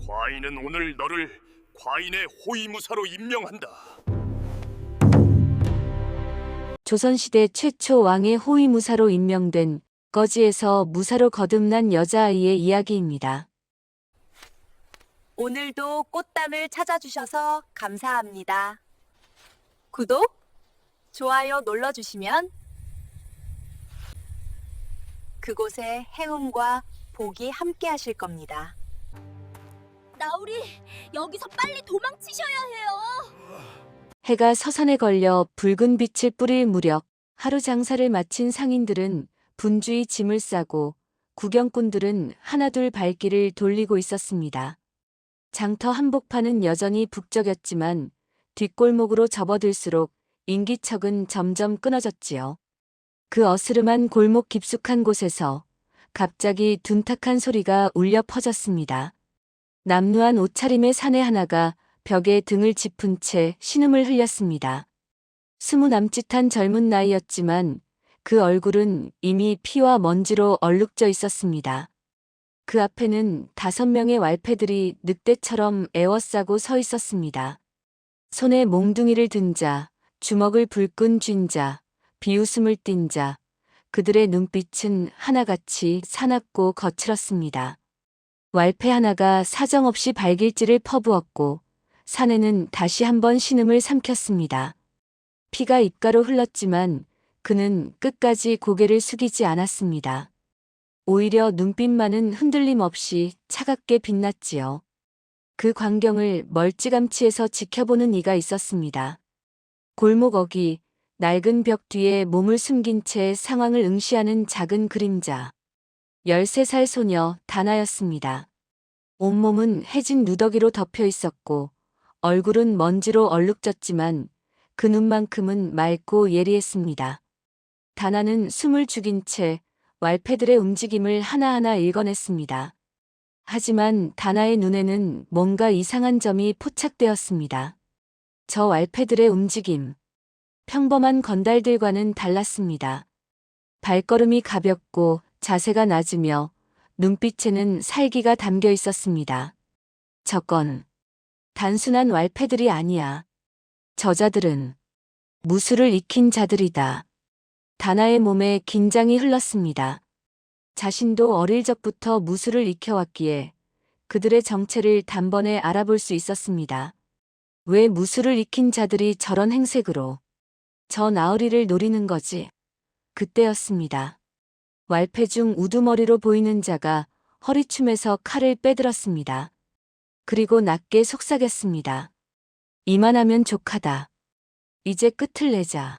과인은 오늘 너를 과인의 호위무사로 임명한다. 조선시대 최초 왕의 호위무사로 임명된 거지에서 무사로 거듭난 여자아이의 이야기입니다. 오늘도 꽃담을 찾아주셔서 감사합니다. 구독, 좋아요 눌러주시면 그곳에 행운과 복이 함께 하실 겁니다. 나으리, 여기서 빨리 도망치셔야 해요. 해가 서산에 걸려 붉은 빛을 뿌릴 무렵 하루 장사를 마친 상인들은 분주히 짐을 싸고 구경꾼들은 하나둘 발길을 돌리고 있었습니다. 장터 한복판은 여전히 북적였지만 뒷골목으로 접어들수록 인기척은 점점 끊어졌지요. 그 어스름한 골목 깊숙한 곳에서 갑자기 둔탁한 소리가 울려 퍼졌습니다. 남루한 옷차림의 사내 하나가 벽에 등을 짚은 채 신음을 흘렸습니다. 스무 남짓한 젊은 나이였지만 그 얼굴은 이미 피와 먼지로 얼룩져 있었습니다. 그 앞에는 5명의 왈패들이 늑대처럼 에워싸고 서 있었습니다. 손에 몽둥이를 든 자, 주먹을 불끈 쥔 자, 비웃음을 띤 자, 그들의 눈빛은 하나같이 사납고 거칠었습니다. 왈패 하나가 사정없이 발길질을 퍼부었고 사내는 다시 한번 신음을 삼켰습니다. 피가 입가로 흘렀지만 그는 끝까지 고개를 숙이지 않았습니다. 오히려 눈빛만은 흔들림 없이 차갑게 빛났지요. 그 광경을 멀찌감치해서 지켜보는 이가 있었습니다. 골목 어귀, 낡은 벽 뒤에 몸을 숨긴 채 상황을 응시하는 작은 그림자. 13살 소녀 다나였습니다. 온몸은 해진 누더기로 덮여 있었고 얼굴은 먼지로 얼룩졌지만 그 눈만큼은 맑고 예리했습니다. 다나는 숨을 죽인 채 왈패들의 움직임을 하나하나 읽어냈습니다. 하지만 다나의 눈에는 뭔가 이상한 점이 포착되었습니다. 저 왈패들의 움직임, 평범한 건달들과는 달랐습니다. 발걸음이 가볍고 자세가 낮으며 눈빛에는 살기가 담겨 있었습니다. 저건 단순한 왈패들이 아니야. 저자들은 무술을 익힌 자들이다. 다나의 몸에 긴장이 흘렀습니다. 자신도 어릴 적부터 무술을 익혀왔기에 그들의 정체를 단번에 알아볼 수 있었습니다. 왜 무술을 익힌 자들이 저런 행색으로 저 나으리를 노리는 거지? 그때였습니다. 왈패 중 우두머리로 보이는 자가 허리춤에서 칼을 빼들었습니다. 그리고 낮게 속삭였습니다. 이만하면 족하다. 이제 끝을 내자.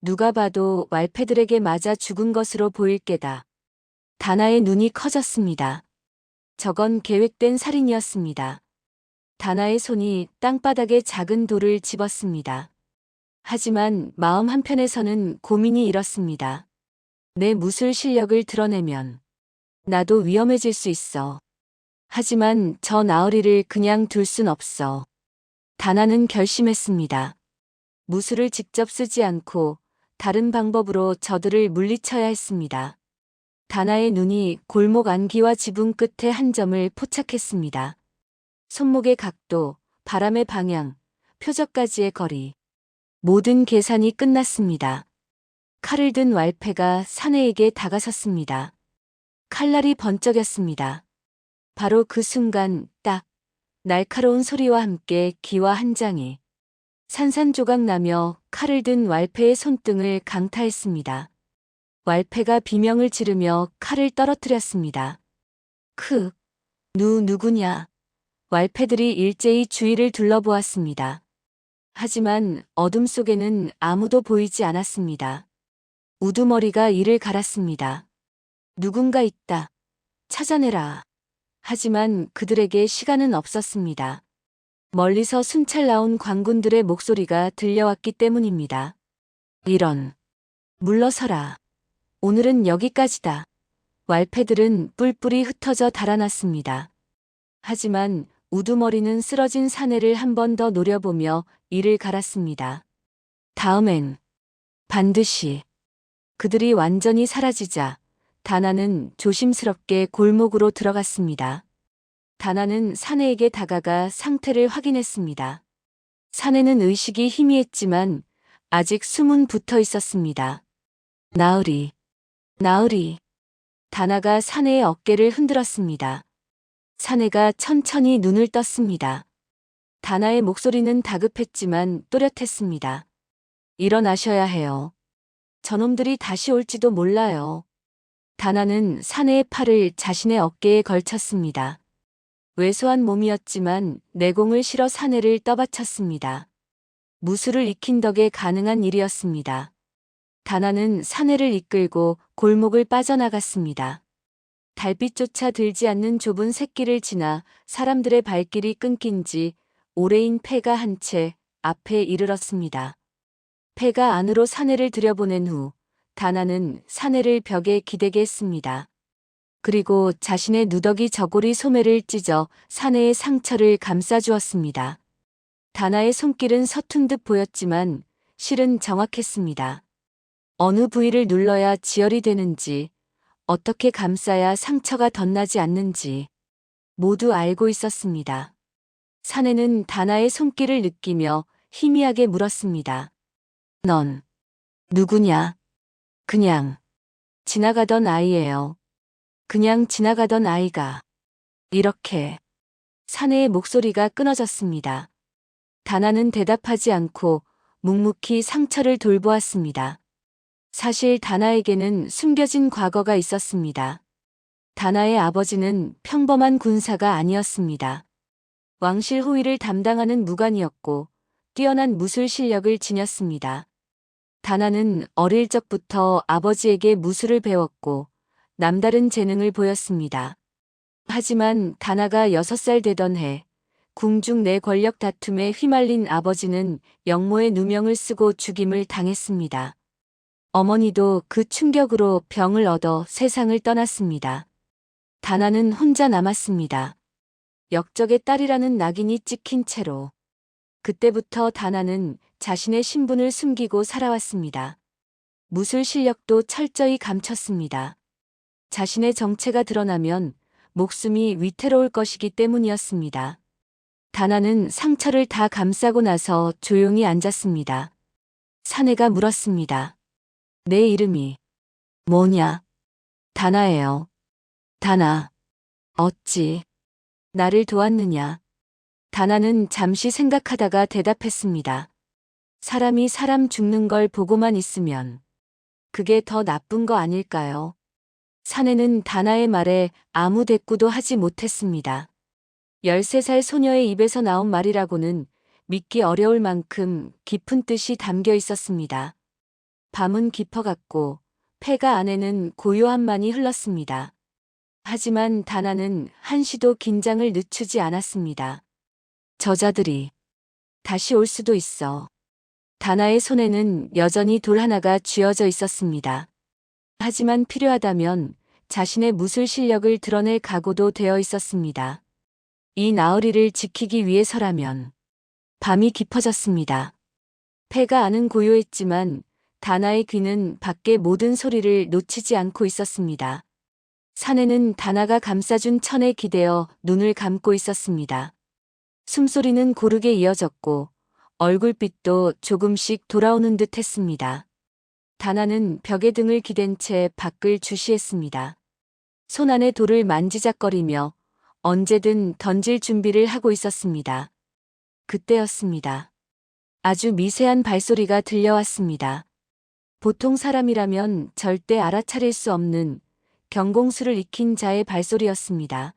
누가 봐도 왈패들에게 맞아 죽은 것으로 보일 게다. 다나의 눈이 커졌습니다. 저건 계획된 살인이었습니다. 다나의 손이 땅바닥에 작은 돌을 집었습니다. 하지만 마음 한편에서는 고민이 일었습니다. 내 무술 실력을 드러내면 나도 위험해질 수 있어. 하지만 저 나으리를 그냥 둘 순 없어. 다나는 결심했습니다. 무술을 직접 쓰지 않고 다른 방법으로 저들을 물리쳐야 했습니다. 다나의 눈이 골목 안기와 지붕 끝에 한 점을 포착했습니다. 손목의 각도, 바람의 방향, 표적까지의 거리. 모든 계산이 끝났습니다. 칼을 든 왈패가 사내에게 다가섰습니다. 칼날이 번쩍였습니다. 바로 그 순간 딱 날카로운 소리와 함께 기와 한 장이 산산조각 나며 칼을 든 왈패의 손등을 강타했습니다. 왈패가 비명을 지르며 칼을 떨어뜨렸습니다. 누구냐? 왈패들이 일제히 주위를 둘러보았습니다. 하지만 어둠 속에는 아무도 보이지 않았습니다. 우두머리가 이를 갈았습니다. 누군가 있다. 찾아내라. 하지만 그들에게 시간은 없었습니다. 멀리서 순찰 나온 관군들의 목소리가 들려왔기 때문입니다. 이런. 물러서라. 오늘은 여기까지다. 왈패들은 뿔뿔이 흩어져 달아났습니다. 하지만 우두머리는 쓰러진 사내를 한 번 더 노려보며 이를 갈았습니다. 다음엔 반드시. 그들이 완전히 사라지자 다나는 조심스럽게 골목으로 들어갔습니다. 다나는 사내에게 다가가 상태를 확인했습니다. 사내는 의식이 희미했지만 아직 숨은 붙어 있었습니다. 나으리, 나으리. 다나가 사내의 어깨를 흔들었습니다. 사내가 천천히 눈을 떴습니다. 다나의 목소리는 다급했지만 또렷했습니다. 일어나셔야 해요. 저놈들이 다시 올지도 몰라요. 다나는 사내의 팔을 자신의 어깨에 걸쳤습니다. 왜소한 몸이었지만 내공을 실어 사내를 떠받쳤습니다. 무술을 익힌 덕에 가능한 일이었습니다. 다나는 사내를 이끌고 골목을 빠져나갔습니다. 달빛조차 들지 않는 좁은 샛길을 지나 사람들의 발길이 끊긴 지 오래인 폐가 한 채 앞에 이르렀습니다. 폐가 안으로 사내를 들여보낸 후 다나는 사내를 벽에 기대게 했습니다. 그리고 자신의 누더기 저고리 소매를 찢어 사내의 상처를 감싸주었습니다. 다나의 손길은 서툰 듯 보였지만 실은 정확했습니다. 어느 부위를 눌러야 지혈이 되는지, 어떻게 감싸야 상처가 덧나지 않는지 모두 알고 있었습니다. 사내는 다나의 손길을 느끼며 희미하게 물었습니다. 넌 누구냐? 그냥 지나가던 아이예요. 그냥 지나가던 아이가. 이렇게 사내의 목소리가 끊어졌습니다. 다나는 대답하지 않고 묵묵히 상처를 돌보았습니다. 사실 다나에게는 숨겨진 과거가 있었습니다. 다나의 아버지는 평범한 군사가 아니었습니다. 왕실 호위를 담당하는 무관이었고 뛰어난 무술 실력을 지녔습니다. 다나는 어릴 적부터 아버지에게 무술을 배웠고 남다른 재능을 보였습니다. 하지만 다나가 6살 되던 해 궁중 내 권력 다툼에 휘말린 아버지는 영모의 누명을 쓰고 죽임을 당했습니다. 어머니도 그 충격으로 병을 얻어 세상을 떠났습니다. 다나는 혼자 남았습니다. 역적의 딸이라는 낙인이 찍힌 채로. 그때부터 다나는 자신의 신분을 숨기고 살아왔습니다. 무술 실력도 철저히 감췄습니다. 자신의 정체가 드러나면 목숨이 위태로울 것이기 때문이었습니다. 다나는 상처를 다 감싸고 나서 조용히 앉았습니다. 사내가 물었습니다. 내 이름이 뭐냐? 다나예요. 다나. 어찌 나를 도왔느냐? 다나는 잠시 생각하다가 대답했습니다. 사람이 사람 죽는 걸 보고만 있으면 그게 더 나쁜 거 아닐까요? 사내는 다나의 말에 아무 대꾸도 하지 못했습니다. 13살 소녀의 입에서 나온 말이라고는 믿기 어려울 만큼 깊은 뜻이 담겨 있었습니다. 밤은 깊어갔고 폐가 안에는 고요함만이 흘렀습니다. 하지만 다나는 한시도 긴장을 늦추지 않았습니다. 저자들이 다시 올 수도 있어. 다나의 손에는 여전히 돌 하나가 쥐어져 있었습니다. 하지만 필요하다면 자신의 무술 실력을 드러낼 각오도 되어 있었습니다. 이 나으리를 지키기 위해서라면. 밤이 깊어졌습니다. 폐가 안은 고요했지만 다나의 귀는 밖의 모든 소리를 놓치지 않고 있었습니다. 사내는 다나가 감싸준 천에 기대어 눈을 감고 있었습니다. 숨소리는 고르게 이어졌고 얼굴빛도 조금씩 돌아오는 듯 했습니다. 다나는 벽에 등을 기댄 채 밖을 주시했습니다. 손 안에 돌을 만지작거리며 언제든 던질 준비를 하고 있었습니다. 그때였습니다. 아주 미세한 발소리가 들려왔습니다. 보통 사람이라면 절대 알아차릴 수 없는 경공수를 익힌 자의 발소리였습니다.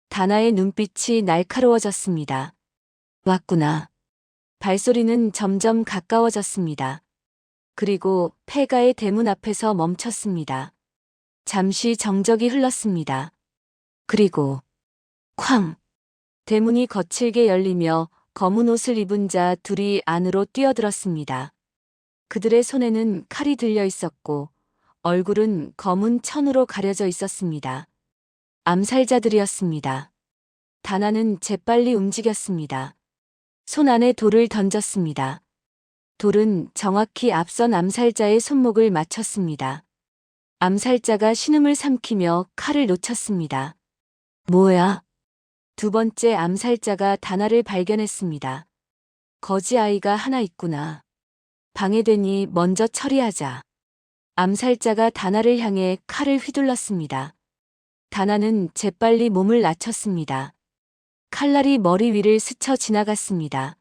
다나의 눈빛이 날카로워졌습니다. 왔구나. 발소리는 점점 가까워졌습니다. 그리고 폐가의 대문 앞에서 멈췄습니다. 잠시 정적이 흘렀습니다. 그리고 쾅! 대문이 거칠게 열리며 검은 옷을 입은 자 둘이 안으로 뛰어들었습니다. 그들의 손에는 칼이 들려 있었고 얼굴은 검은 천으로 가려져 있었습니다. 암살자들이었습니다. 다나는 재빨리 움직였습니다. 손 안에 돌을 던졌습니다. 돌은 정확히 앞선 암살자의 손목을 맞췄습니다. 암살자가 신음을 삼키며 칼을 놓쳤습니다. 뭐야? 두 번째 암살자가 다나를 발견했습니다. 거지 아이가 하나 있구나. 방해되니 먼저 처리하자. 암살자가 다나를 향해 칼을 휘둘렀습니다. 다나는 재빨리 몸을 낮췄습니다. 칼날이 머리 위를 스쳐 지나갔습니다.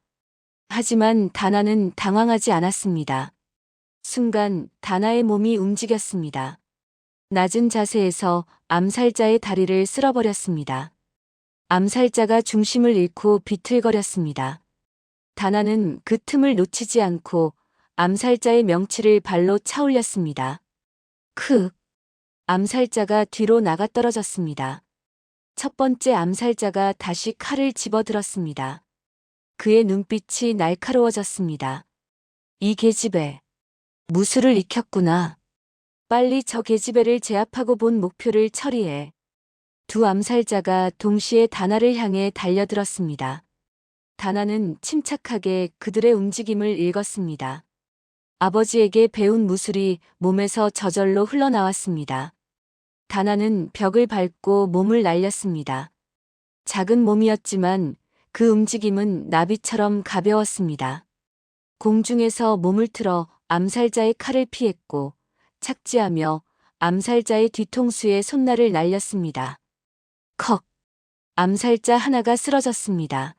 하지만 다나는 당황하지 않았습니다. 순간 다나의 몸이 움직였습니다. 낮은 자세에서 암살자의 다리를 쓸어버렸습니다. 암살자가 중심을 잃고 비틀거렸습니다. 다나는 그 틈을 놓치지 않고 암살자의 명치를 발로 차올렸습니다. 크! 암살자가 뒤로 나가 떨어졌습니다. 첫 번째 암살자가 다시 칼을 집어들었습니다. 그의 눈빛이 날카로워졌습니다. 이 계집애. 무술을 익혔구나. 빨리 저 계집애를 제압하고 본 목표를 처리해. 두 암살자가 동시에 다나를 향해 달려들었습니다. 다나는 침착하게 그들의 움직임을 읽었습니다. 아버지에게 배운 무술이 몸에서 저절로 흘러나왔습니다. 다나는 벽을 밟고 몸을 날렸습니다. 작은 몸이었지만 그 움직임은 나비처럼 가벼웠습니다. 공중에서 몸을 틀어 암살자의 칼을 피했고 착지하며 암살자의 뒤통수에 손날을 날렸습니다. 컥! 암살자 하나가 쓰러졌습니다.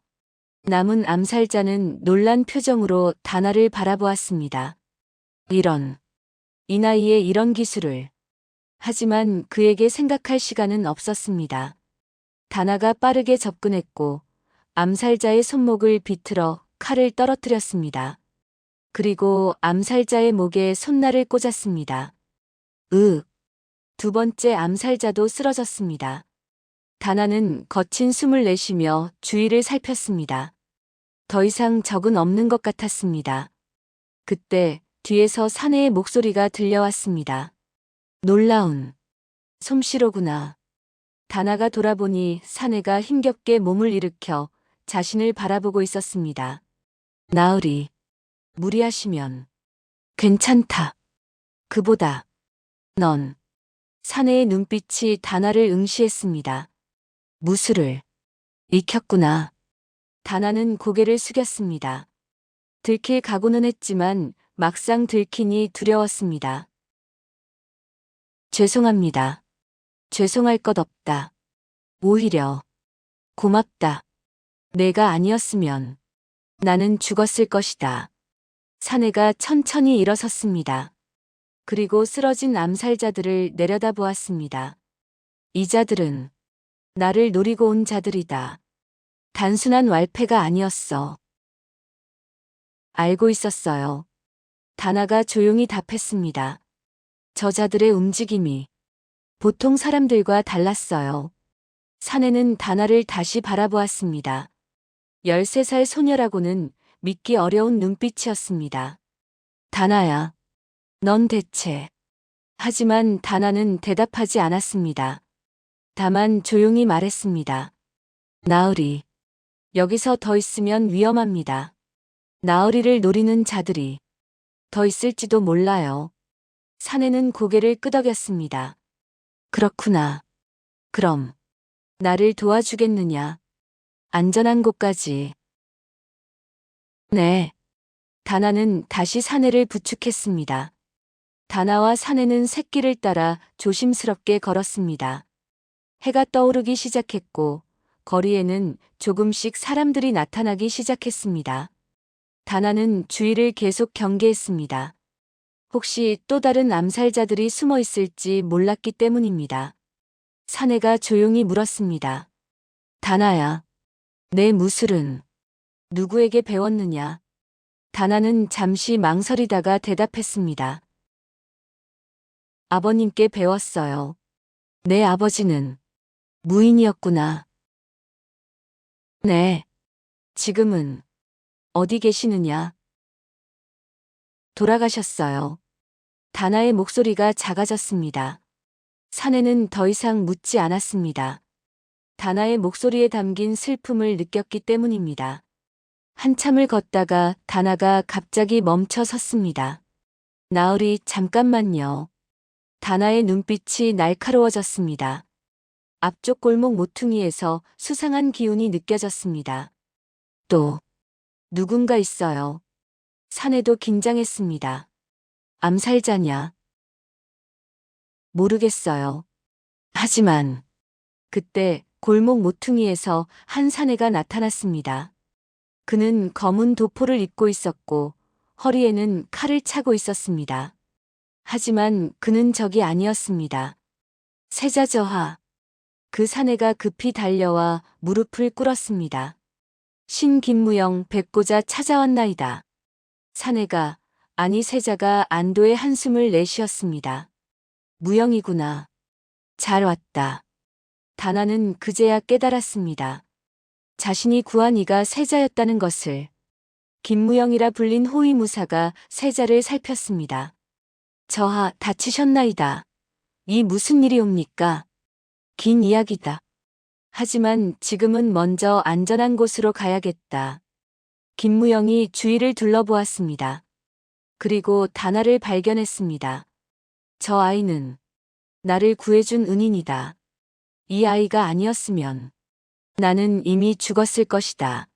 남은 암살자는 놀란 표정으로 다나를 바라보았습니다. 이 나이에 이런 기술을. 하지만 그에게 생각할 시간은 없었습니다. 다나가 빠르게 접근했고 암살자의 손목을 비틀어 칼을 떨어뜨렸습니다. 그리고 암살자의 목에 손날을 꽂았습니다. 두 번째 암살자도 쓰러졌습니다. 다나는 거친 숨을 내쉬며 주위를 살폈습니다. 더 이상 적은 없는 것 같았습니다. 그때 뒤에서 사내의 목소리가 들려왔습니다. 놀라운 솜씨로구나. 다나가 돌아보니 사내가 힘겹게 몸을 일으켜 자신을 바라보고 있었습니다. 나으리, 무리하시면 괜찮다. 그보다 넌. 사내의 눈빛이 다나를 응시했습니다. 무술을 익혔구나. 다나는 고개를 숙였습니다. 들킬 각오는 했지만 막상 들키니 두려웠습니다. 죄송합니다. 죄송할 것 없다. 오히려 고맙다. 내가 아니었으면 나는 죽었을 것이다. 사내가 천천히 일어섰습니다. 그리고 쓰러진 암살자들을 내려다보았습니다. 이 자들은 나를 노리고 온 자들이다. 단순한 왈패가 아니었어. 알고 있었어요. 다나가 조용히 답했습니다. 저자들의 움직임이 보통 사람들과 달랐어요. 사내는 다나를 다시 바라보았습니다. 13살 소녀라고는 믿기 어려운 눈빛이었습니다. 다나야, 넌 대체. 하지만 다나는 대답하지 않았습니다. 다만 조용히 말했습니다. 나으리, 여기서 더 있으면 위험합니다. 나으리를 노리는 자들이 더 있을지도 몰라요. 사내는 고개를 끄덕였습니다. 그렇구나. 그럼 나를 도와주겠느냐? 안전한 곳까지. 네. 다나는 다시 사내를 부축했습니다. 다나와 사내는 새길을 따라 조심스럽게 걸었습니다. 해가 떠오르기 시작했고 거리에는 조금씩 사람들이 나타나기 시작했습니다. 다나는 주위를 계속 경계했습니다. 혹시 또 다른 암살자들이 숨어 있을지 몰랐기 때문입니다. 사내가 조용히 물었습니다. 다나야, 내 무술은 누구에게 배웠느냐? 다나는 잠시 망설이다가 대답했습니다. 아버님께 배웠어요. 내 아버지는 무인이었구나. 네. 지금은 어디 계시느냐? 돌아가셨어요. 다나의 목소리가 작아졌습니다. 사내는 더 이상 묻지 않았습니다. 다나의 목소리에 담긴 슬픔을 느꼈기 때문입니다. 한참을 걷다가 다나가 갑자기 멈춰 섰습니다. 나으리, 잠깐만요. 다나의 눈빛이 날카로워졌습니다. 앞쪽 골목 모퉁이에서 수상한 기운이 느껴졌습니다. 또 누군가 있어요. 사내도 긴장했습니다. 암살자냐? 모르겠어요. 하지만 그때 골목 모퉁이에서 한 사내가 나타났습니다. 그는 검은 도포를 입고 있었고 허리에는 칼을 차고 있었습니다. 하지만 그는 적이 아니었습니다. 세자저하. 그 사내가 급히 달려와 무릎을 꿇었습니다. 신 김무영 뵙고자 찾아왔나이다. 사내가, 아니 세자가 안도의 한숨을 내쉬었습니다. 무영이구나. 잘 왔다. 다나는 그제야 깨달았습니다. 자신이 구한 이가 세자였다는 것을. 김무영이라 불린 호위무사가 세자를 살폈습니다. 저하 다치셨나이다. 이 무슨 일이옵니까? 긴 이야기다. 하지만 지금은 먼저 안전한 곳으로 가야겠다. 김무영이 주위를 둘러보았습니다. 그리고 다나를 발견했습니다. 저 아이는 나를 구해준 은인이다. 이 아이가 아니었으면 나는 이미 죽었을 것이다.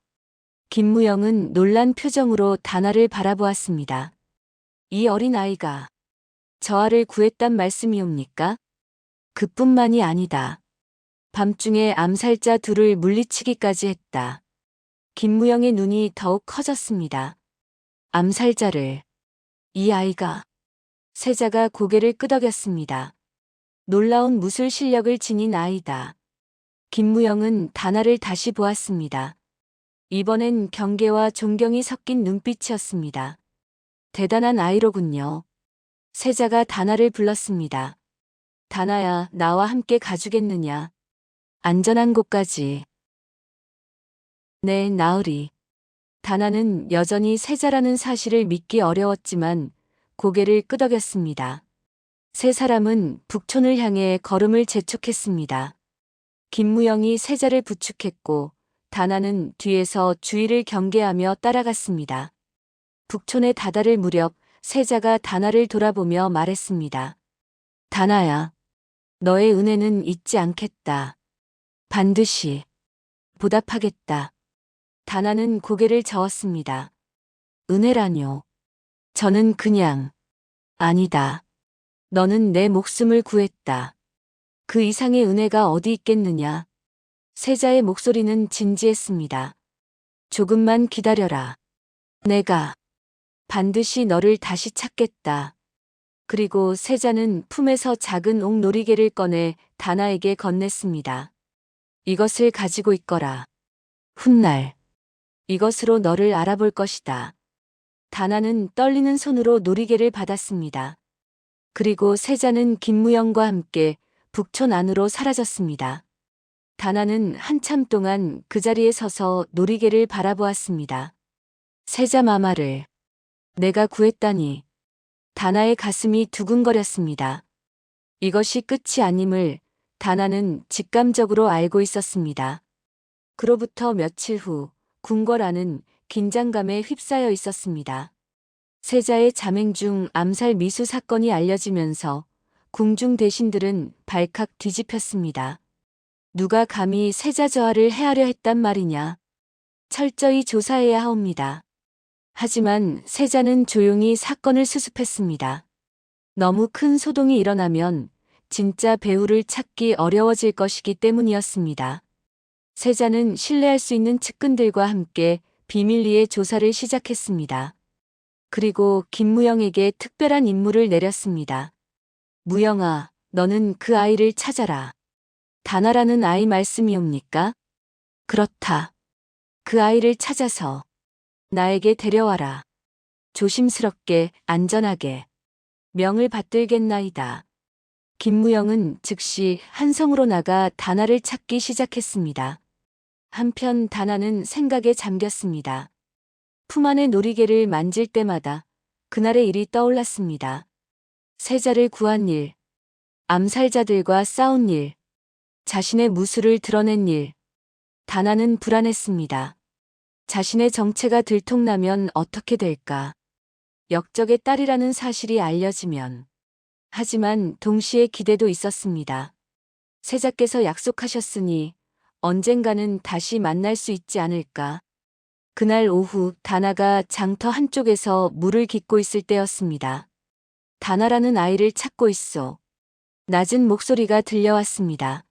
김무영은 놀란 표정으로 다나를 바라보았습니다. 이 어린 아이가 저하를 구했단 말씀이옵니까? 그뿐만이 아니다. 밤중에 암살자 둘을 물리치기까지 했다. 김무영의 눈이 더욱 커졌습니다. 암살자를. 이 아이가. 세자가 고개를 끄덕였습니다. 놀라운 무술 실력을 지닌 아이다. 김무영은 다나를 다시 보았습니다. 이번엔 경계와 존경이 섞인 눈빛이었습니다. 대단한 아이로군요. 세자가 다나를 불렀습니다. 다나야, 나와 함께 가주겠느냐? 안전한 곳까지. 네, 나으리. 다나는 여전히 세자라는 사실을 믿기 어려웠지만 고개를 끄덕였습니다. 세 사람은 북촌을 향해 걸음을 재촉했습니다. 김무영이 세자를 부축했고 다나는 뒤에서 주위를 경계하며 따라갔습니다. 북촌에 다다를 무렵 세자가 다나를 돌아보며 말했습니다. 다나야, 너의 은혜는 잊지 않겠다. 반드시 보답하겠다. 다나는 고개를 저었습니다. 은혜라뇨. 저는 그냥. 아니다. 너는 내 목숨을 구했다. 그 이상의 은혜가 어디 있겠느냐. 세자의 목소리는 진지했습니다. 조금만 기다려라. 내가 반드시 너를 다시 찾겠다. 그리고 세자는 품에서 작은 옥 놀이개를 꺼내 다나에게 건넸습니다. 이것을 가지고 있거라. 훗날 이것으로 너를 알아볼 것이다. 다나는 떨리는 손으로 놀이개를 받았습니다. 그리고 세자는 김무영과 함께 북촌 안으로 사라졌습니다. 다나는 한참 동안 그 자리에 서서 놀이개를 바라보았습니다. 세자 마마를 내가 구했다니. 다나의 가슴이 두근거렸습니다. 이것이 끝이 아님을 다나는 직감적으로 알고 있었습니다. 그로부터 며칠 후 궁궐안은 긴장감에 휩싸여 있었습니다. 세자의 자맹 중 암살 미수 사건이 알려지면서 궁중 대신들은 발칵 뒤집혔습니다. 누가 감히 세자 저하를 해하려 했단 말이냐. 철저히 조사해야 하옵니다. 하지만 세자는 조용히 사건을 수습했습니다. 너무 큰 소동이 일어나면 진짜 배우를 찾기 어려워질 것이기 때문이었습니다. 세자는 신뢰할 수 있는 측근들과 함께 비밀리에 조사를 시작했습니다. 그리고 김무영에게 특별한 임무를 내렸습니다. 무영아, 너는 그 아이를 찾아라. 다나라는 아이 말씀이옵니까? 그렇다. 그 아이를 찾아서 나에게 데려와라. 조심스럽게, 안전하게. 명을 받들겠나이다. 김무영은 즉시 한성으로 나가 다나를 찾기 시작했습니다. 한편 다나는 생각에 잠겼습니다. 품 안의 놀이개를 만질 때마다 그날의 일이 떠올랐습니다. 세자를 구한 일, 암살자들과 싸운 일, 자신의 무술을 드러낸 일. 다나는 불안했습니다. 자신의 정체가 들통나면 어떻게 될까? 역적의 딸이라는 사실이 알려지면. 하지만 동시에 기대도 있었습니다. 세자께서 약속하셨으니 언젠가는 다시 만날 수 있지 않을까. 그날 오후 다나가 장터 한쪽에서 물을 깃고 있을 때였습니다. 다나라는 아이를 찾고 있어. 낮은 목소리가 들려왔습니다.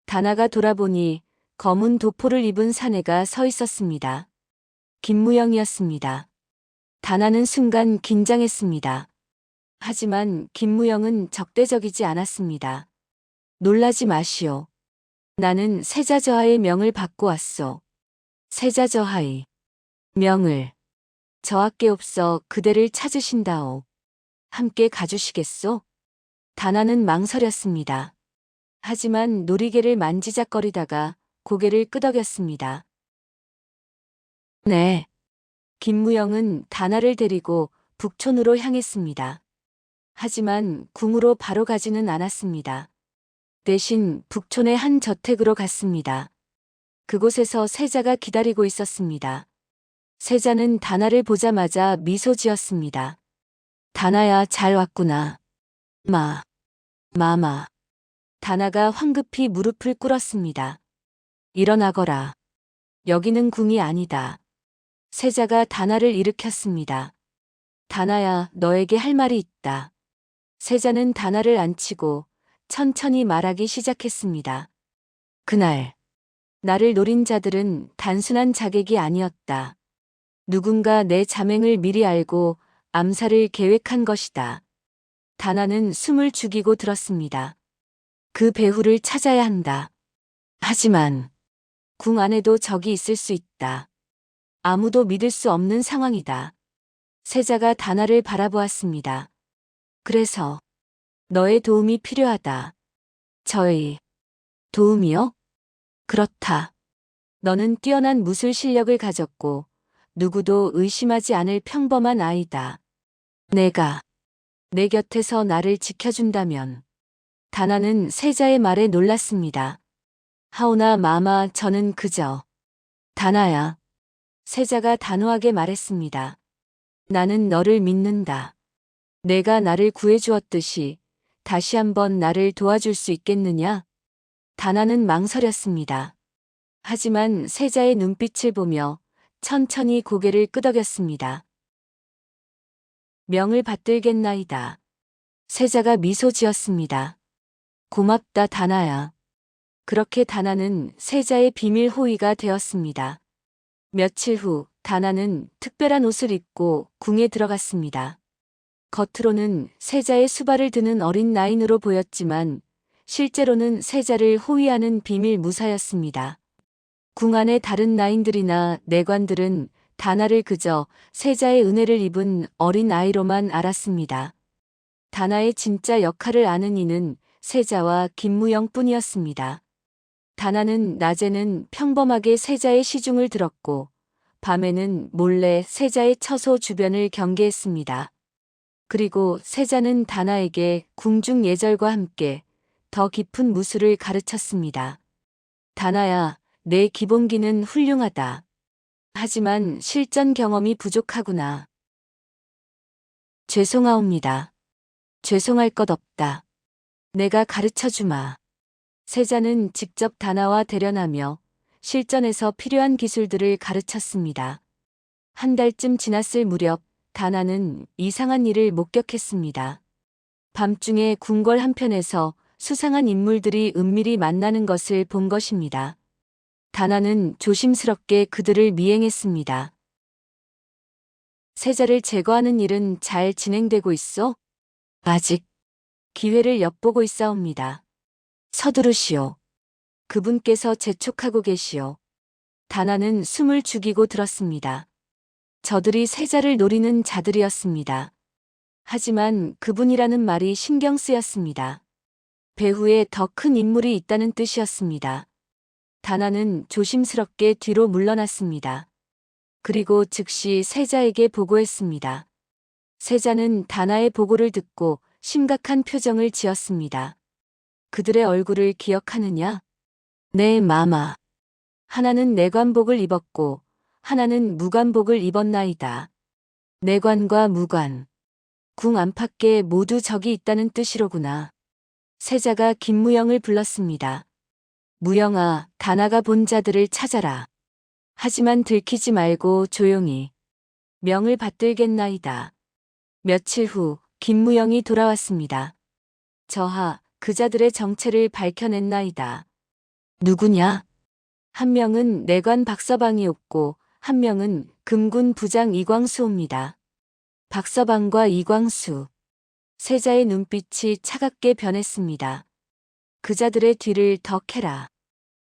다나가 돌아보니 검은 도포를 입은 사내가 서 있었습니다. 김무영이었습니다. 다나는 순간 긴장했습니다. 하지만 김무영은 적대적이지 않았습니다. 놀라지 마시오. 나는 세자저하의 명을 받고 왔소. 세자저하의 명을. 저하께 없어 그대를 찾으신다오. 함께 가주시겠소? 다나는 망설였습니다. 하지만 놀이개를 만지작거리다가 고개를 끄덕였습니다. 네. 김무영은 다나를 데리고 북촌으로 향했습니다. 하지만 궁으로 바로 가지는 않았습니다. 대신 북촌의 한 저택으로 갔습니다. 그곳에서 세자가 기다리고 있었습니다. 세자는 다나를 보자마자 미소 지었습니다. 다나야, 잘 왔구나. 마마. 다나가 황급히 무릎을 꿇었습니다. 일어나거라. 여기는 궁이 아니다. 세자가 다나를 일으켰습니다. 다나야, 너에게 할 말이 있다. 세자는 다나를 앉히고 천천히 말하기 시작했습니다. 그날, 나를 노린 자들은 단순한 자객이 아니었다. 누군가 내 자맹을 미리 알고 암살을 계획한 것이다. 다나는 숨을 죽이고 들었습니다. 그 배후를 찾아야 한다. 하지만 궁 안에도 적이 있을 수 있다. 아무도 믿을 수 없는 상황이다. 세자가 다나를 바라보았습니다. 그래서 너의 도움이 필요하다. 저의 도움이요? 그렇다. 너는 뛰어난 무술 실력을 가졌고 누구도 의심하지 않을 평범한 아이다. 내가 내 곁에서 나를 지켜준다면. 다나는 세자의 말에 놀랐습니다. 하오나 마마, 저는 그저 다나야. 세자가 단호하게 말했습니다. 나는 너를 믿는다. 내가 나를 구해주었듯이 다시 한번 나를 도와줄 수 있겠느냐? 다나는 망설였습니다. 하지만 세자의 눈빛을 보며 천천히 고개를 끄덕였습니다. 명을 받들겠나이다. 세자가 미소 지었습니다. 고맙다, 다나야. 그렇게 다나는 세자의 비밀 호위가 되었습니다. 며칠 후 다나는 특별한 옷을 입고 궁에 들어갔습니다. 겉으로는 세자의 수발을 드는 어린 나인으로 보였지만 실제로는 세자를 호위하는 비밀 무사였습니다. 궁 안의 다른 나인들이나 내관들은 다나를 그저 세자의 은혜를 입은 어린 아이로만 알았습니다. 다나의 진짜 역할을 아는 이는 세자와 김무영 뿐이었습니다. 다나는 낮에는 평범하게 세자의 시중을 들었고 밤에는 몰래 세자의 처소 주변을 경계했습니다. 그리고 세자는 다나에게 궁중 예절과 함께 더 깊은 무술을 가르쳤습니다. 다나야, 내 기본기는 훌륭하다. 하지만 실전 경험이 부족하구나. 죄송하옵니다. 죄송할 것 없다. 내가 가르쳐주마. 세자는 직접 다나와 대련하며 실전에서 필요한 기술들을 가르쳤습니다. 한 달쯤 지났을 무렵 다나는 이상한 일을 목격했습니다. 밤중에 궁궐 한편에서 수상한 인물들이 은밀히 만나는 것을 본 것입니다. 다나는 조심스럽게 그들을 미행했습니다. 세자를 제거하는 일은 잘 진행되고 있어? 아직 기회를 엿보고 있사옵니다. 서두르시오. 그분께서 재촉하고 계시오. 다나는 숨을 죽이고 들었습니다. 저들이 세자를 노리는 자들이었습니다. 하지만 그분이라는 말이 신경 쓰였습니다. 배후에 더 큰 인물이 있다는 뜻이었습니다. 다나는 조심스럽게 뒤로 물러났습니다. 그리고 즉시 세자에게 보고했습니다. 세자는 다나의 보고를 듣고 심각한 표정을 지었습니다. 그들의 얼굴을 기억하느냐? 네, 마마. 하나는 내관복을 입었고 하나는 무관복을 입었나이다. 내관과 무관. 궁 안팎에 모두 적이 있다는 뜻이로구나. 세자가 김무영을 불렀습니다. 무영아, 다나가 본 자들을 찾아라. 하지만 들키지 말고 조용히 명을 받들겠나이다. 며칠 후 김무영이 돌아왔습니다. 저하, 그자들의 정체를 밝혀냈나이다. 누구냐? 한 명은 내관 박서방이었고 한 명은 금군 부장 이광수입니다. 박서방과 이광수. 세자의 눈빛이 차갑게 변했습니다. 그자들의 뒤를 더 캐라.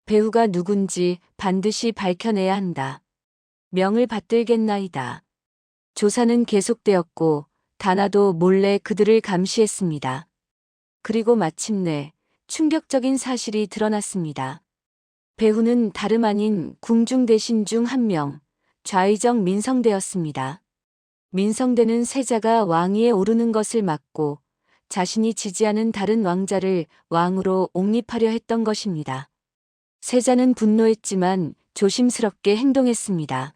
배우가 누군지 반드시 밝혀내야 한다. 명을 받들겠나이다. 조사는 계속되었고 다나도 몰래 그들을 감시했습니다. 그리고 마침내 충격적인 사실이 드러났습니다. 배후는 다름 아닌 궁중대신 중 한 명, 좌의정 민성대였습니다. 민성대는 세자가 왕위에 오르는 것을 막고 자신이 지지하는 다른 왕자를 왕으로 옹립하려 했던 것입니다. 세자는 분노했지만 조심스럽게 행동했습니다.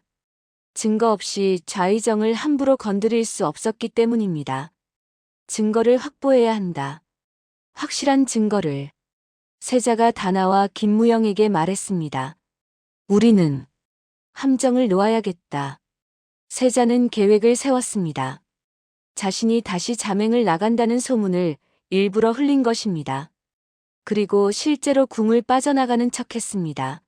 증거 없이 좌의정을 함부로 건드릴 수 없었기 때문입니다. 증거를 확보해야 한다. 확실한 증거를. 세자가 다나와 김무영에게 말했습니다. 우리는 함정을 놓아야겠다. 세자는 계획을 세웠습니다. 자신이 다시 잠행을 나간다는 소문을 일부러 흘린 것입니다. 그리고 실제로 궁을 빠져나가는 척했습니다.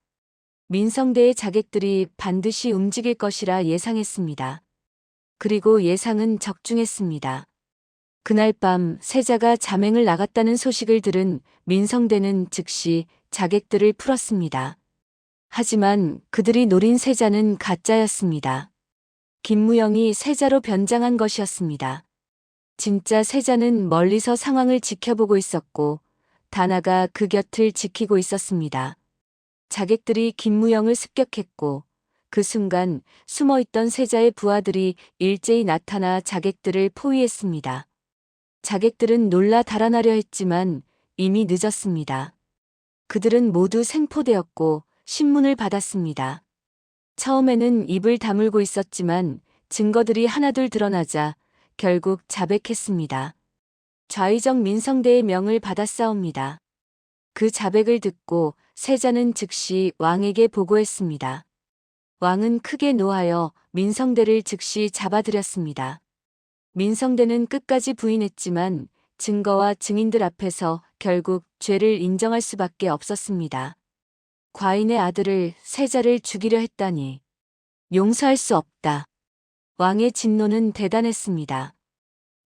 민성대의 자객들이 반드시 움직일 것이라 예상했습니다. 그리고 예상은 적중했습니다. 그날 밤 세자가 잠행을 나갔다는 소식을 들은 민성대는 즉시 자객들을 풀었습니다. 하지만 그들이 노린 세자는 가짜였습니다. 김무영이 세자로 변장한 것이었습니다. 진짜 세자는 멀리서 상황을 지켜보고 있었고 다나가 그 곁을 지키고 있었습니다. 자객들이 김무영을 습격했고 그 순간 숨어있던 세자의 부하들이 일제히 나타나 자객들을 포위했습니다. 자객들은 놀라 달아나려 했지만 이미 늦었습니다. 그들은 모두 생포되었고 신문을 받았습니다. 처음에는 입을 다물고 있었지만 증거들이 하나둘 드러나자 결국 자백했습니다. 좌의정 민성대의 명을 받았사옵니다. 그 자백을 듣고 세자는 즉시 왕에게 보고했습니다. 왕은 크게 노하여 민성대를 즉시 잡아들였습니다. 민성대는 끝까지 부인했지만 증거와 증인들 앞에서 결국 죄를 인정할 수밖에 없었습니다. 과인의 아들을 세자를 죽이려 했다니 용서할 수 없다. 왕의 진노는 대단했습니다.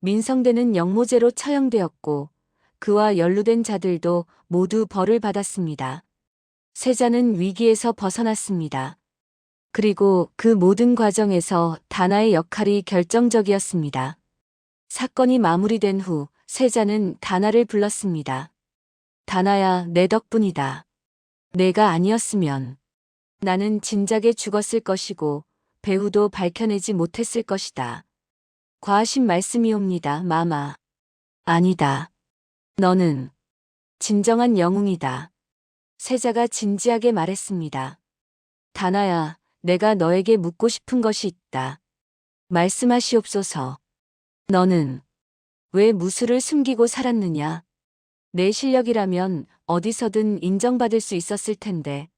민성대는 영모죄로 처형되었고 그와 연루된 자들도 모두 벌을 받았습니다. 세자는 위기에서 벗어났습니다. 그리고 그 모든 과정에서 다나의 역할이 결정적이었습니다. 사건이 마무리된 후 세자는 다나를 불렀습니다. 다나야, 내 덕분이다. 내가 아니었으면 나는 진작에 죽었을 것이고 배후도 밝혀내지 못했을 것이다. 과하신 말씀이옵니다, 마마. 아니다. 너는 진정한 영웅이다. 세자가 진지하게 말했습니다. 다나야, 내가 너에게 묻고 싶은 것이 있다. 말씀하시옵소서. 너는 왜 무술을 숨기고 살았느냐? 내 실력이라면 어디서든 인정받을 수 있었을 텐데.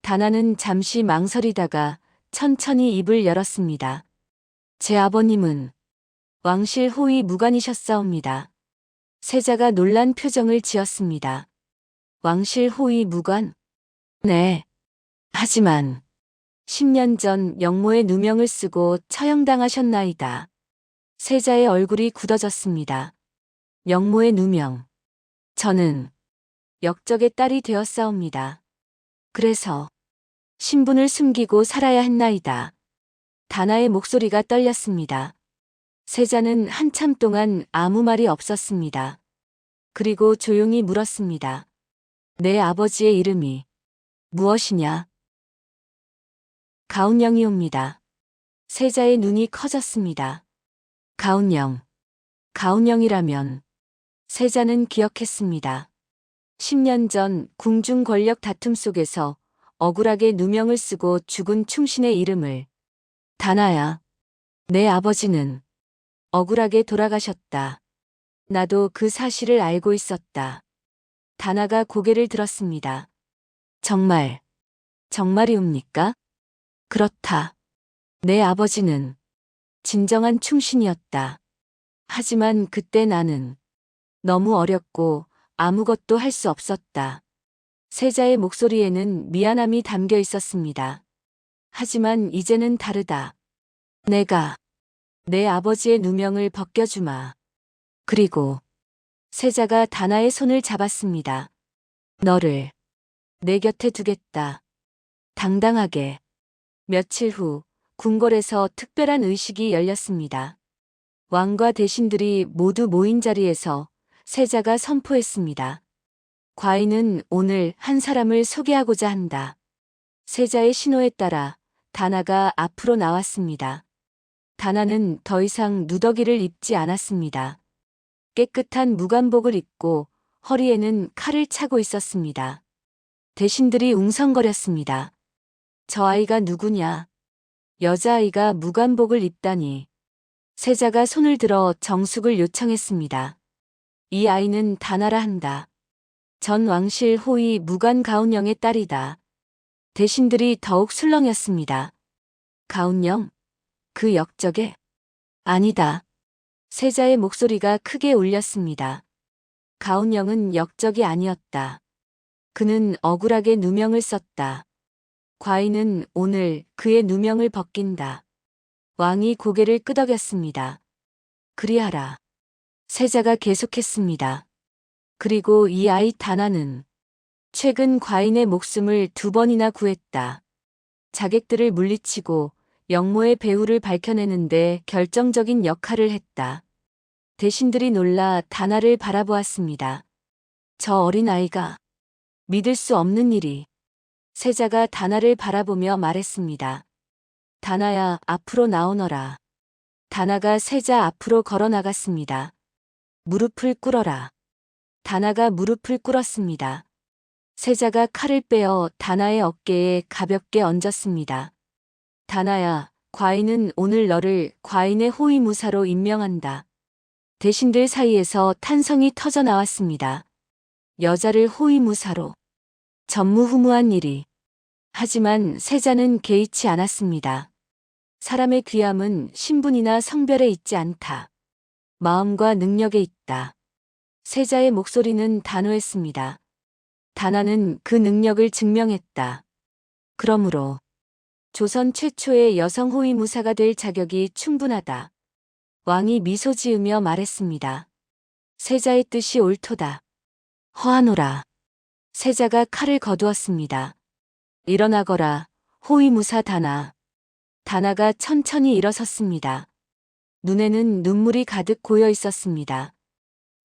다나는 잠시 망설이다가 천천히 입을 열었습니다. 제 아버님은 왕실 호위 무관이셨사옵니다. 세자가 놀란 표정을 지었습니다. 왕실 호위 무관? 네. 하지만 10년 전 영모의 누명을 쓰고 처형당하셨나이다. 세자의 얼굴이 굳어졌습니다. 영모의 누명. 저는 역적의 딸이 되었사옵니다. 그래서 신분을 숨기고 살아야 했나이다. 다나의 목소리가 떨렸습니다. 세자는 한참 동안 아무 말이 없었습니다. 그리고 조용히 물었습니다. 내 아버지의 이름이 무엇이냐? 가운영이옵니다. 세자의 눈이 커졌습니다. 가운영. 가운영이라면 세자는 기억했습니다. 10년 전 궁중 권력 다툼 속에서 억울하게 누명을 쓰고 죽은 충신의 이름을. 다나야, 내 아버지는 억울하게 돌아가셨다. 나도 그 사실을 알고 있었다. 다나가 고개를 들었습니다. 정말이옵니까? 그렇다. 내 아버지는 진정한 충신이었다. 하지만 그때 나는 너무 어렸고 아무것도 할 수 없었다. 세자의 목소리에는 미안함이 담겨 있었습니다. 하지만 이제는 다르다. 내가 내 아버지의 누명을 벗겨주마. 그리고 세자가 다나의 손을 잡았습니다. 너를 내 곁에 두겠다. 당당하게. 며칠 후 궁궐에서 특별한 의식이 열렸습니다. 왕과 대신들이 모두 모인 자리에서 세자가 선포했습니다. 과인은 오늘 한 사람을 소개하고자 한다. 세자의 신호에 따라 다나가 앞으로 나왔습니다. 다나는 더 이상 누더기를 입지 않았습니다. 깨끗한 무관복을 입고 허리에는 칼을 차고 있었습니다. 대신들이 웅성거렸습니다. 저 아이가 누구냐? 여자아이가 무관복을 입다니. 세자가 손을 들어 정숙을 요청했습니다. 이 아이는 다나라 한다. 전 왕실 호위 무관 가운영의 딸이다. 대신들이 더욱 술렁였습니다. 가운영? 그 역적에? 아니다. 세자의 목소리가 크게 울렸습니다. 가운영은 역적이 아니었다. 그는 억울하게 누명을 썼다. 과인은 오늘 그의 누명을 벗긴다. 왕이 고개를 끄덕였습니다. 그리하라. 세자가 계속했습니다. 그리고 이 아이 다나는 최근 과인의 목숨을 2번이나 구했다. 자객들을 물리치고 영모의 배후를 밝혀내는데 결정적인 역할을 했다. 대신들이 놀라 다나를 바라보았습니다. 저 어린 아이가 믿을 수 없는 일이. 세자가 다나를 바라보며 말했습니다. 다나야, 앞으로 나오너라. 다나가 세자 앞으로 걸어 나갔습니다. 무릎을 꿇어라. 다나가 무릎을 꿇었습니다. 세자가 칼을 빼어 다나의 어깨에 가볍게 얹었습니다. 다나야, 과인은 오늘 너를 과인의 호위무사로 임명한다. 대신들 사이에서 탄성이 터져 나왔습니다. 여자를 호위무사로. 전무후무한 일이. 하지만 세자는 개의치 않았습니다. 사람의 귀함은 신분이나 성별에 있지 않다. 마음과 능력에 있다. 세자의 목소리는 단호했습니다. 다나는 그 능력을 증명했다. 그러므로 조선 최초의 여성 호위무사가 될 자격이 충분하다. 왕이 미소 지으며 말했습니다. 세자의 뜻이 옳도다. 허하노라. 세자가 칼을 거두었습니다. 일어나거라, 호위무사 다나. 다나가 천천히 일어섰습니다. 눈에는 눈물이 가득 고여 있었습니다.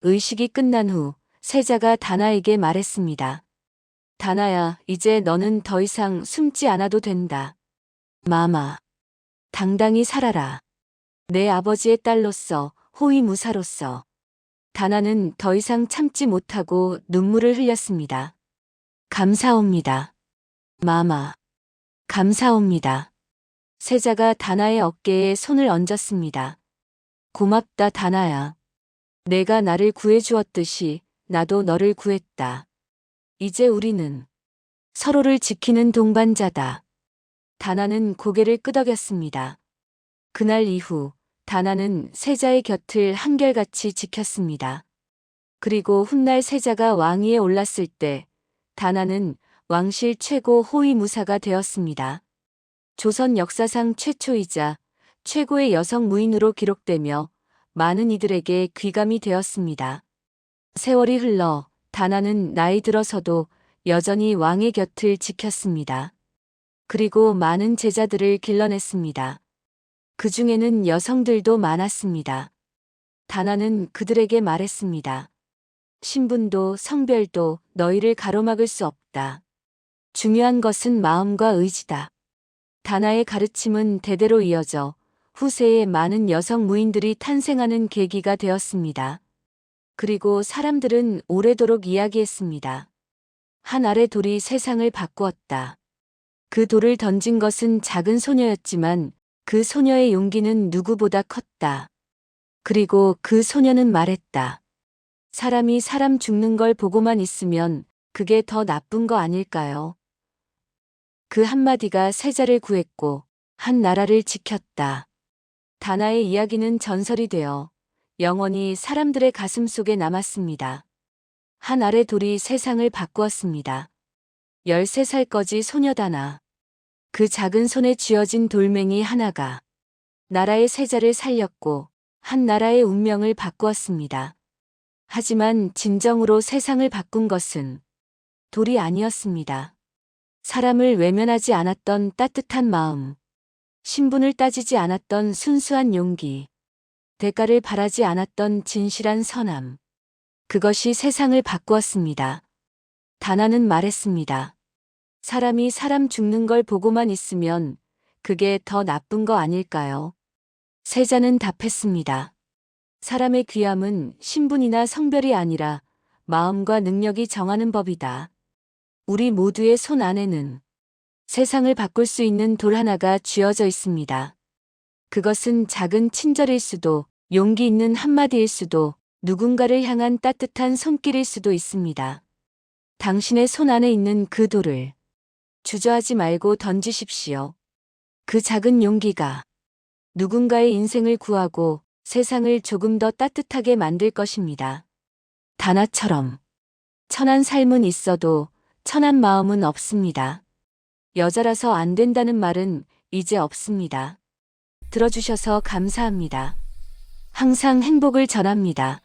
의식이 끝난 후 세자가 다나에게 말했습니다. 다나야, 이제 너는 더 이상 숨지 않아도 된다. 마마, 당당히 살아라. 내 아버지의 딸로서, 호위무사로서. 다나는 더 이상 참지 못하고 눈물을 흘렸습니다. 감사옵니다. 마마, 감사옵니다. 세자가 다나의 어깨에 손을 얹었습니다. 고맙다, 다나야. 내가 나를 구해주었듯이 나도 너를 구했다. 이제 우리는 서로를 지키는 동반자다. 다나는 고개를 끄덕였습니다. 그날 이후 다나는 세자의 곁을 한결같이 지켰습니다. 그리고 훗날 세자가 왕위에 올랐을 때 다나는 왕실 최고 호위무사가 되었습니다. 조선 역사상 최초이자 최고의 여성 무인으로 기록되며 많은 이들에게 귀감이 되었습니다. 세월이 흘러 다나는 나이 들어서도 여전히 왕의 곁을 지켰습니다. 그리고 많은 제자들을 길러냈습니다. 그 중에는 여성들도 많았습니다. 다나는 그들에게 말했습니다. 신분도 성별도 너희를 가로막을 수 없다. 중요한 것은 마음과 의지다. 다나의 가르침은 대대로 이어져 후세에 많은 여성 무인들이 탄생하는 계기가 되었습니다. 그리고 사람들은 오래도록 이야기했습니다. 한 알의 돌이 세상을 바꾸었다. 그 돌을 던진 것은 작은 소녀였지만 그 소녀의 용기는 누구보다 컸다. 그리고 그 소녀는 말했다. 사람이 사람 죽는 걸 보고만 있으면 그게 더 나쁜 거 아닐까요? 그 한마디가 세자를 구했고 한 나라를 지켰다. 다나의 이야기는 전설이 되어 영원히 사람들의 가슴 속에 남았습니다. 한 알의 돌이 세상을 바꾸었습니다. 13살 거지 소녀 다나. 그 작은 손에 쥐어진 돌멩이 하나가 나라의 세자를 살렸고 한 나라의 운명을 바꾸었습니다. 하지만 진정으로 세상을 바꾼 것은 돌이 아니었습니다. 사람을 외면하지 않았던 따뜻한 마음, 신분을 따지지 않았던 순수한 용기, 대가를 바라지 않았던 진실한 선함. 그것이 세상을 바꾸었습니다. 다나는 말했습니다. 사람이 사람 죽는 걸 보고만 있으면 그게 더 나쁜 거 아닐까요? 세자는 답했습니다. 사람의 귀함은 신분이나 성별이 아니라 마음과 능력이 정하는 법이다. 우리 모두의 손 안에는 세상을 바꿀 수 있는 돌 하나가 쥐어져 있습니다. 그것은 작은 친절일 수도, 용기 있는 한마디일 수도, 누군가를 향한 따뜻한 손길일 수도 있습니다. 당신의 손 안에 있는 그 돌을 주저하지 말고 던지십시오. 그 작은 용기가 누군가의 인생을 구하고 세상을 조금 더 따뜻하게 만들 것입니다. 다나처럼 천한 삶은 있어도 천한 마음은 없습니다. 여자라서 안 된다는 말은 이제 없습니다. 들어주셔서 감사합니다. 항상 행복을 전합니다.